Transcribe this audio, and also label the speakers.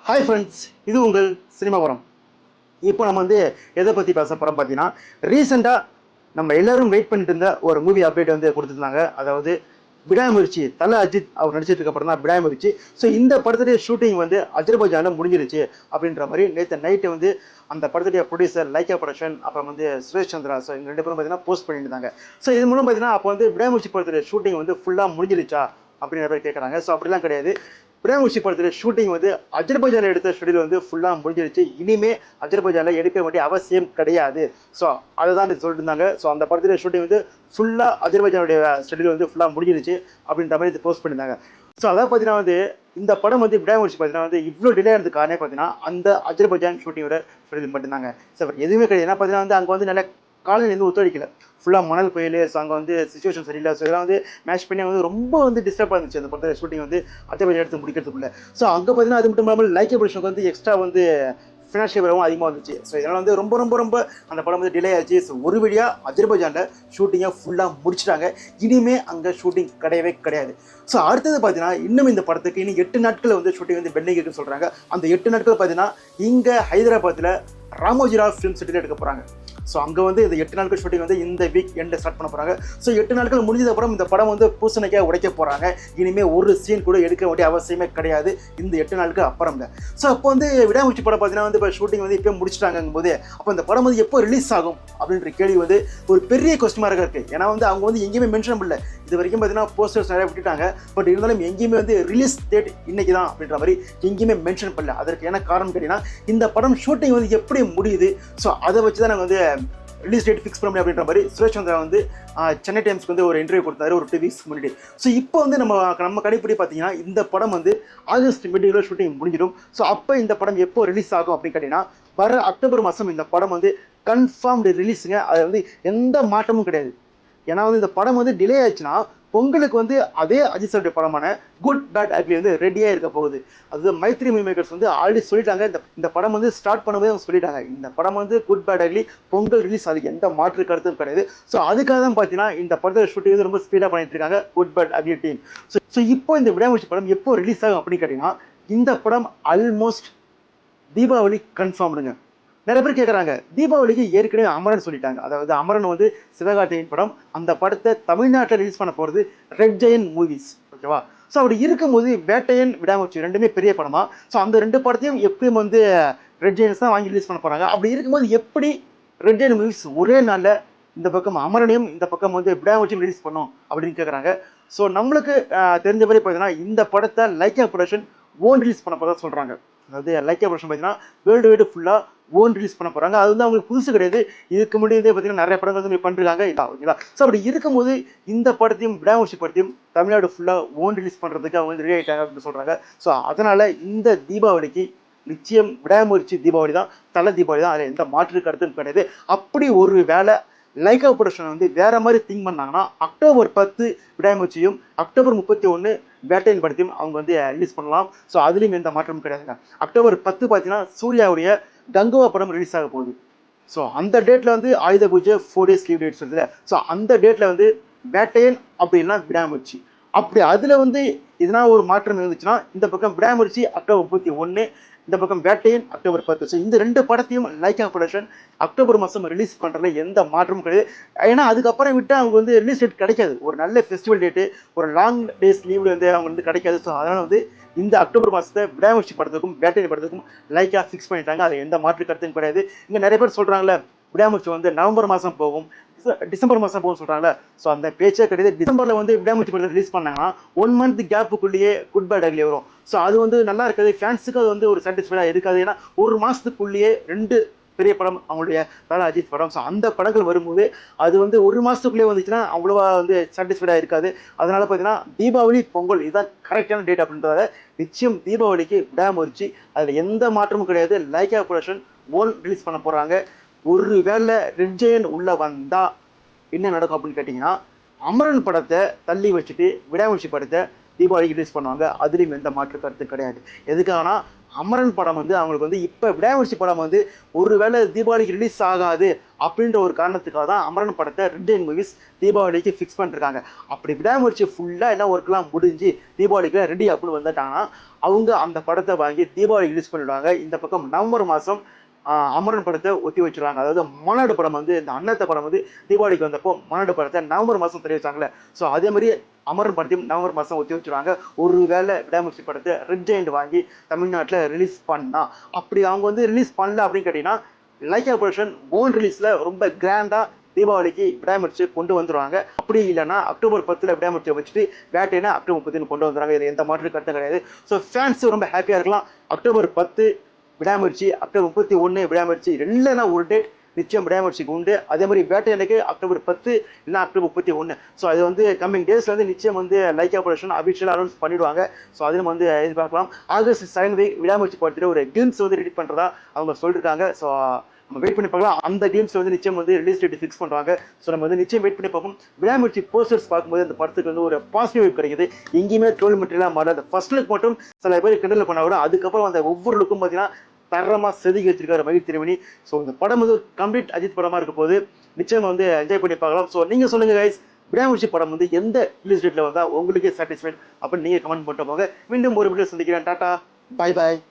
Speaker 1: Hi friends, இது உங்கள் சினிமாபுரம். இப்போ நம்ம எதை பற்றி பேச போகிறோம் பார்த்தீங்கன்னா, ரீசெண்டாக நம்ம எல்லாரும் வெயிட் பண்ணிட்டு இருந்த ஒரு மூவி அப்டேட் கொடுத்துருந்தாங்க. அதாவது விடாமுயற்சி, தல அஜித் அவர் நடிச்சதுக்கு அப்புறம் தான் விடாமுயற்சி. ஸோ இந்த படத்துடைய ஷூட்டிங் அஜர்பைஜானில் முடிஞ்சிருச்சு அப்படின்ற மாதிரி நேற்று நைட்டு அந்த படத்துடைய ப்ரொடியூசர் லைக்கா ப்ரொடக்ஷன், அப்புறம் சுரேஷ் சந்திரா, ஸோ இவங்க ரெண்டு பேரும் பார்த்தீங்கன்னா போஸ்ட் பண்ணியிருந்தாங்க. ஸோ இது மூலம் பார்த்தீங்கன்னா அப்போ விடாமுயற்சி படத்துடைய ஷூட்டிங் ஃபுல்லாக முடிஞ்சிருச்சா அப்படின்ற மாதிரி கேட்குறாங்க. ஸோ அப்படிலாம் கிடையாது. விடாமுயற்சி படத்துல ஷூட்டிங் அஜர்பைஜான்ல எடுத்த ஷெடியூல் ஃபுல்லா முடிஞ்சிருச்சு. இனிமே அஜர்பைஜான்ல எடுக்க வேண்டிய அவசியம் கிடையாது. ஸோ அதை தான் சொல்லிட்டு இருந்தாங்க. ஸோ அந்த படத்துல ஷூட்டிங் ஃபுல்லா அஜர்பைஜானுடைய ஷெடியூல் ஃபுல்லா முடிஞ்சிருச்சு அப்படின்ற மாதிரி போஸ்ட் பண்ணியிருந்தாங்க. ஸோ அதாவது பார்த்தீங்கன்னா இந்த படம் விடாமுயற்சி பார்த்தீங்கன்னா இவ்வளோ டிலே ஆனதுக்கு காரணம் பார்த்தீங்கன்னா அந்த அஜர்பைஜான் ஷூட்டிங்கோட ஷெடியூல் மட்டும்தாங்க. ஸோ எதுவுமே கிடையாது. ஏன்னா பார்த்தீங்கன்னா அங்கே நல்ல காலையில் ஒத்துழைக்கல. ஃபுல்லாக மணல் புயல், ஸோ அங்கே சுச்சுவேஷன் சரியில்லை. ஸோ இதெல்லாம் மேட்ச் பண்ணி ரொம்ப டிஸ்டர்பாக இருந்துச்சு அந்த படத்தில் ஷூட்டிங் அஜர்பைஜான் எடுத்து முடிக்கிறதுக்குள்ள. ஸோ அங்கே பார்த்தீங்கன்னா அது மட்டும் இல்லாமல் லைக்கா ப்ரொடக்ஷனுக்கு எக்ஸ்ட்ரா ஃபினான்ஷியல் வரவும் அதிகமாக இருந்துச்சு. ஸோ இதனால் ரொம்ப ரொம்ப ரொம்ப அந்த படம் டிலே ஆச்சு. ஸோ ஒரு வழியாக அஜர்பைஜானில் ஷூட்டிங்கை ஃபுல்லாக முடிச்சிட்டாங்க. இனிமே அங்கே ஷூட்டிங் கிடையவே கிடையாது. ஸோ அடுத்தது பார்த்தீங்கன்னா இன்னும் இந்த படத்துக்கு இன்னும் 8 நாட்கள் ஷூட்டிங் பெண்டிங் இருக்குன்னு சொல்கிறாங்க. அந்த 8 நாட்கள் பார்த்தீங்கன்னா இங்கே ஹைதராபாத்தில் ராமோஜிராவ் ஃபிலிம் சிட்டியில் எடுக்க போகிறாங்க. ஸோ அங்கே இந்த 8 நாட்கள் ஷூட்டிங் இந்த வீக் எண்டை ஸ்டார்ட் பண்ண போகிறாங்க. ஸோ 8 நாட்கள் முடிஞ்சதுக்கப்புறம் இந்த படம் பூசணிக்காக உடைக்க போகிறாங்க. இனிமேல் ஒரு சீன் கூட எடுக்க வேண்டிய அவசியமே கிடையாது இந்த 8 நாளுக்கு அப்புறம்ங்க. ஸோ அப்போ விடாமுயற்சி படம் பார்த்தீங்கன்னா இப்போ ஷூட்டிங் இப்போ முடிச்சிட்டாங்கும் போது அப்போ இந்த படம் எப்போ ரிலீஸ் ஆகும் அப்படின்ற கேள்வி ஒரு பெரிய கொஸ்டின் மார்க்காக இருக்குது. ஏன்னா அவங்க எங்கேயுமே மென்ஷன் பண்ணல. இது வரைக்கும் பார்த்தீங்கன்னா போஸ்டர்ஸ் நிறைய விட்டுட்டாங்க. பட் இருந்தாலும் எங்கேயுமே ரிலீஸ் டேட் இன்னைக்கு தான் அப்படின்ற மாதிரி எங்கேயுமே மென்ஷன் பண்ணல. அதற்கு என்ன காரணம் கேட்டீங்கன்னா இந்த படம் ஷூட்டிங் எப்படி முடியுது, ஸோ அதை வச்சு தான் நாங்கள் ரிலீஸ் டேட் ஃபிக்ஸ் பண்ண முடியும் அப்படின்ற மாதிரி சுரேஷ் சந்திரா சென்னை டைம்ஸ்க்கு ஒரு இன்டர்வியூ கொடுத்தாரு ஒரு 2 வீக்ஸ் முன்னாடி. ஸோ இப்போ நம்ம கணிப்படி பார்த்தீங்கன்னா இந்த படம் ஆகஸ்ட் மிடில் ஷூட்டிங் முடிஞ்சிடும். ஸோ அப்போ இந்த படம் எப்போ ரிலீஸ் ஆகும் அப்படின்னு கேட்டீங்கன்னா வர அக்டோபர் மாதம் இந்த படம் கன்ஃபார்ம்டு ரிலீஸுங்க. அது எந்த மாற்றமும் கிடையாது. ஏன்னா இந்த படம் டிலே ஆச்சுன்னா பொங்கலுக்கு அதே அஜித் சாருடைய படமான குட் பேட் அக்லி ரெடியாக இருக்க போகுது. அது மைத்ரி மூவி மேக்கர்ஸ் ஆல்ரெடி சொல்லிட்டாங்க. இந்த படம் ஸ்டார்ட் பண்ணும்போது அவங்க சொல்லிட்டாங்க இந்த படம் good bad ugly Pongal release, அதுக்கு எந்த மாற்று கருத்தும் கிடையாது. ஸோ அதுக்காக தான் பார்த்தீங்கன்னா இந்த படத்தை ஷூட்டிங் ரொம்ப ஸ்பீடாக பண்ணிட்டு இருக்காங்க good bad ugly team. So இப்போ இந்த விடாமுயற்சி படம் எப்போ ரிலீஸ் ஆகும் அப்படின்னு கேட்டீங்கன்னா இந்த படம் ஆல்மோஸ்ட் தீபாவளி கன்ஃபார்ம்டுங்க. நிறைய பேர் கேட்குறாங்க தீபாவளிக்கு ஏற்கனவே அமரன் சொல்லிட்டாங்க. அதாவது அமரன் சிவகார்த்திகேயன் படம். அந்த படத்தை தமிழ்நாட்டில் ரிலீஸ் பண்ண போகிறது ரெட் ஜெயன்ட் மூவிஸ். ஓகேவா? ஸோ அப்படி இருக்கும்போது வேட்டையன் விடாமுயற்சி ரெண்டுமே பெரிய படமா. ஸோ அந்த 2 படத்தையும் எப்பயும் ரெட் ஜெயன்ஸ் தான் வாங்கி ரிலீஸ் பண்ண போகிறாங்க. அப்படி இருக்கும்போது எப்படி ரெட் ஜெயன்ட் மூவிஸ் ஒரே நாளில் இந்த பக்கம் அமரனையும் இந்த பக்கம் விடாமுயற்சியும் ரிலீஸ் பண்ணோம் அப்படின்னு கேட்குறாங்க. ஸோ நம்மளுக்கு தெரிஞ்ச மாதிரி பார்த்தீங்கன்னா இந்த படத்தை லைக்கா ப்ரொடக்ஷன் ஓன் ரிலீஸ் பண்ண போகிறதா சொல்கிறாங்க. அதாவது லைக்கா ப்ரொடக்ஷன் பார்த்தீங்கன்னா வேர்ல்டு வைடு ஃபுல்லாக ஓன் ரிலீஸ் பண்ண போகிறாங்க. அது அவங்களுக்கு புதுசு கிடையாது. இதுக்கு முன்னாடி பார்த்தீங்கன்னா நிறைய படங்கள் பண்ணிருக்காங்க. ஓகேங்களா? ஸோ அப்படி இருக்கும்போது இந்த படத்தையும் விடாமுயற்சி படத்தையும் தமிழ்நாடு ஃபுல்லாக ஓன் ரிலீஸ் பண்ணுறதுக்கு அவங்க ரெடி ஆகிட்டாங்க அப்படின்னு சொல்கிறாங்க. ஸோ அதனால் இந்த தீபாவளிக்கு நிச்சயம் விடாமுயற்சி தீபாவளி தான், தலை தீபாவளி தான். அதில் எந்த மாற்று கருத்தும் கிடையாது. அப்படி ஒரு வேலை லைக்கா ப்ரொடக்ஷன் வேற மாதிரி திங்க் பண்ணாங்கன்னா அக்டோபர் 10 விடாமுயற்சியும் அக்டோபர் 31 வேட்டையின் படத்தையும் அவங்க ரிலீஸ் பண்ணலாம். ஸோ அதுலேயும் எந்த மாற்றமும் கிடையாதுங்க. அக்டோபர் 10 பார்த்தீங்கன்னா சூர்யாவுடைய கங்குவா படம் ரிலீஸ் ஆக போகுது. ஸோ அந்த டேட்டில் ஆயுத பூஜை 4 days லீவ் டேட்ஸ் வருது. ஸோ அந்த டேட்டில் வேட்டையன் அப்படின்னா விடாமுயற்சி. அப்படி அதில் எதனா ஒரு மாற்றம் இருந்துச்சுன்னா இந்த பக்கம் விடாமுயற்சி அக்டோபர் 31, இந்த பக்கம் வேட்டையன் அக்டோபர் 10. ஸோ இந்த 2 படத்தையும் லைக்கா ப்ரொடக்ஷன் அக்டோபர் மாதம் ரிலீஸ் பண்ணுறதுல எந்த மாற்றமும் கிடையாது. ஏன்னா அதுக்கப்புறம் விட்டு அவங்க ரிலீஸ் டேட் கிடைக்காது. ஒரு நல்ல ஃபெஸ்டிவல் டேட்டு, ஒரு லாங் டேஸ் லீவில் அவங்க கிடைக்காது. ஸோ அதனால் இந்த அக்டோபர் மாதத்தை விடாமுயற்சி படத்துக்கும் வேட்டையன் படத்துக்கும் லைக்கா ஃபிக்ஸ் பண்ணிட்டாங்க. அது எந்த மாற்று கருத்தும் கிடையாது. இங்கே நிறைய பேர் சொல்கிறாங்களே விடாமுயற்சி நவம்பர் மாதம் போகும், டிசம்பர் மாதம் போகும் சொல்கிறாங்களே. ஸோ அந்த பேச்சே கிடையாது. டிசம்பரில் விடாமுயற்சி படத்தை ரிலீஸ் பண்ணாங்கன்னா 1 month கேப்புக்குள்ளேயே குட் பேட் அக்லி வரும். ஸோ அது நல்லா இருக்காது. ஃபேன்ஸுக்கு அது ஒரு சாட்டிஸ்ஃபைடாக இருக்காது. ஏன்னா ஒரு மாதத்துக்குள்ளேயே 2 பெரிய படம் அவங்களுடைய தல அஜித் படம். ஸோ அந்த படங்கள் வரும்போது அது 1 மாதத்துக்குள்ளே வந்துச்சுன்னா அவ்வளோவா சாட்டிஸ்ஃபைடாக இருக்காது. அதனால் பார்த்தீங்கன்னா தீபாவளி பொங்கல் இதுதான் கரெக்டான டேட் அப்படின்றத நிச்சயம் தீபாவளிக்கு விடாமுயற்சி அதில் எந்த மாற்றமும் கிடையாது. லைக்கா ப்ரொடக்ஷன் ஓன் ரிலீஸ் பண்ண போகிறாங்க. ஒரு வேளை ரெட் ஜெயன்ட் உள்ளே வந்தால் என்ன நடக்கும் அப்படின்னு கேட்டிங்கன்னா அமரன் படத்தை தள்ளி வச்சுட்டு விடாமுயற்சி படத்தை தீபாவளிக்கு ரிலீஸ் பண்ணுவாங்க. அதுலேயும் எந்த மாற்று கருத்து கிடையாது. எதுக்காகனா அமரன் படம் வந்து அவங்களுக்கு வந்து இப்போ விடாமுயற்சி படம் வந்து ஒருவேளை தீபாவளிக்கு ரிலீஸ் ஆகாது அப்படின்ற ஒரு காரணத்துக்காக தான் அமரன் படத்தை ரெட் ஜெயின் மூவிஸ் தீபாவளிக்கு ஃபிக்ஸ் பண்ணிருக்காங்க. அப்படி விடாமுயற்சி ஃபுல்லாக என்ன ஒர்க்லாம் முடிஞ்சு தீபாவளிக்கு ரெடி அப்படின்னு வந்துட்டாங்கன்னா அவங்க அந்த படத்தை வாங்கி தீபாவளி ரிலீஸ் பண்ணிடுவாங்க. இந்த பக்கம் நவம்பர் மாதம் அமரன் படத்தை ஒத்தி வச்சிருவாங்க. அதாவது மாநாடு படம் வந்து இந்த அன்னத்தை படம் வந்து தீபாவளிக்கு வந்தப்போ மாநாடு படத்தை நவம்பர் மாதம் தெரிவிச்சாங்களே, ஸோ அதே மாதிரி அமரன் படத்தையும் நவம்பர் மாதம் ஒத்தி வச்சிருவாங்க. ஒரு வேளை விடாமுயற்சி படத்தை ரெட் ஜெயண்ட் வாங்கி தமிழ்நாட்டில் ரிலீஸ் பண்ணா, அப்படி அவங்க வந்து ரிலீஸ் பண்ணல அப்படின்னு கேட்டீங்கன்னா லைக்கா ப்ரொடக்ஷன் ஓன் ரிலீஸ்ல ரொம்ப கிராண்டா தீபாவளிக்கு விடாமுயற்சி கொண்டு வந்துருவாங்க. அப்படி இல்லைன்னா அக்டோபர் 10 விடாமுயற்சியை வச்சுட்டு வேட்டைனா அக்டோபர் 30 கொண்டு வந்துடுறாங்க. இது எந்த மாற்று கருத்தும் கிடையாது. ஸோ ஃபேன்ஸ் ரொம்ப ஹாப்பியா இருக்கலாம். அக்டோபர் 10 விடாமுயற்சி, அக்டோபர் 31 விடாமுயற்சி, இல்லைன்னா ஒரு டேட் நிச்சயம் விடாமுயற்சிக்கு உண்டு. அதே மாதிரி வேட்டையனுக்கு அக்டோபர் 10 இல்லைன்னா அக்டோபர் 31. ஸோ அது வந்து கம்மிங் டேஸ்ல வந்து நிச்சயம் வந்து லைக்கா ப்ரொடக்ஷன் அபிஷியலாக அனௌன்ஸ் பண்ணிடுவாங்க. ஸோ அது நம்ம வந்து எதிர்பார்க்கலாம். ஆகஸ்ட் 7 வீக் விடாமுயற்சி படத்தில் ஒரு கிளிம்ஸ் வந்து ரெடி பண்ணுறதா அவங்க சொல்லியிருக்காங்க. ஸோ நம்ம வெயிட் பண்ணி பார்க்கலாம். அந்த கேம்ஸ் வந்து நிச்சயம் வந்து ரிலீஸ் டேட் ஃபிக்ஸ் பண்ணுவாங்க. ஸோ நம்ம வந்து நிச்சயம் வெயிட் பண்ணி பார்ப்போம். விடாமுயற்சி போஸ்டர்ஸ் பார்க்கும்போது அந்த படத்துக்கு வந்து ஒரு பாசிட்டிவ் வைப் கிடைக்குது. எங்கேயுமே ட்ரோல் மெட்டீரியலாக மாறல. அந்த ஃபர்ஸ்ட் லுக் மட்டும் சில பேர் கிண்டல் பண்ண விட அதுக்கப்புறம் அந்த ஒவ்வொரு லுக்கும் பார்த்தீங்கன்னா தரமா செதுக்கி வச்சிருக்காரு மகிழ் திருமணி. ஸோ இந்த படம் வந்து கம்ப்ளீட் அஜித் படமா இருக்க போது நிச்சயம் வந்து என்ஜாய் பண்ணி பார்க்கலாம். ஸோ நீங்க சொல்லுங்க கைஸ், விடாமுயற்சி படம் வந்து எந்த ரிலீஸ் டேட்ல வந்தா உங்களுக்கு சாட்டிஸ்ஃபைட் அப்படின்னு நீங்க கமெண்ட் பண்ணிட்டு போங்க. மீண்டும் ஒரு வீடியோ சந்திக்கிறேன். Tata, bye bye.